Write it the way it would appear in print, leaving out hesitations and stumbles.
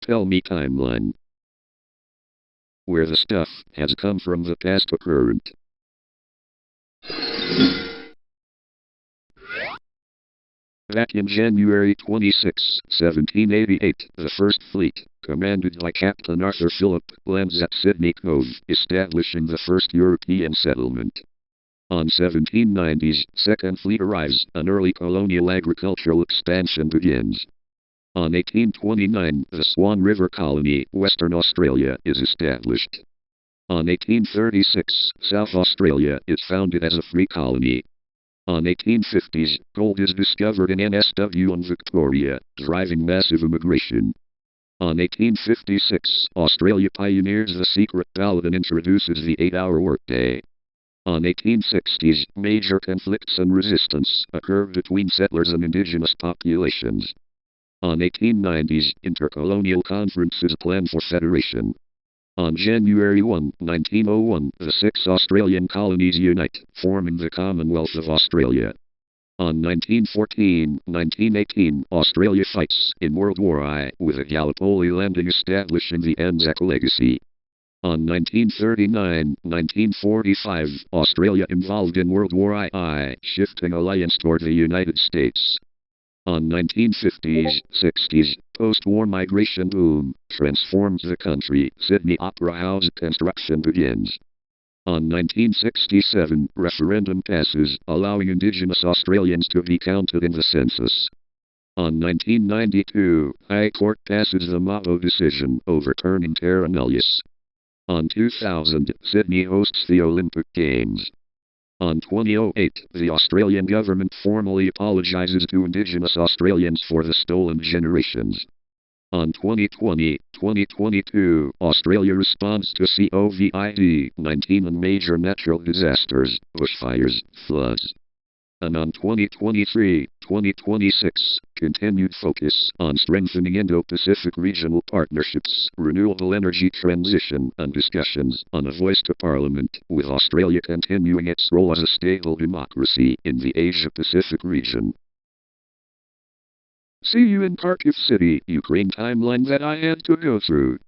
Tell me timeline. Where the stuff has come from the past to current. Back in January 26, 1788, the First Fleet, commanded by Captain Arthur Phillip, lands at Sydney Cove, establishing the first European settlement. On 1790's Second Fleet arrives, an early colonial agricultural expansion begins. On 1829, the Swan River Colony, Western Australia, is established. On 1836, South Australia is founded as a free colony. On 1850s, gold is discovered in NSW and Victoria, driving massive immigration. On 1856, Australia pioneers the secret ballot and introduces the 8-hour workday. On 1860s, major conflicts and resistance occur between settlers and indigenous populations. On 1890s, intercolonial conferences plan for federation. On January 1, 1901, the 6 Australian colonies unite, forming the Commonwealth of Australia. On 1914-1918, Australia fights in World War I, with a Gallipoli landing establishing the Anzac legacy. On 1939-1945, Australia involved in World War I, shifting alliance toward the United States. On 1950s, 60s, post-war migration boom transforms the country. Sydney Opera House construction begins. On 1967, referendum passes, allowing Indigenous Australians to be counted in the census. On 1992, High Court passes the Mabo decision, overturning terra nullius. On 2000, Sydney hosts the Olympic Games. On 2008, the Australian government formally apologizes to Indigenous Australians for the stolen generations. On 2020-2022, Australia responds to COVID-19 and major natural disasters, bushfires, floods. And on 2023-2026, continued focus on strengthening Indo-Pacific regional partnerships, renewable energy transition, and discussions on a voice to Parliament, with Australia continuing its role as a stable democracy in the Asia-Pacific region. See you in Kharkiv City, Ukraine. Timeline that I had to go through.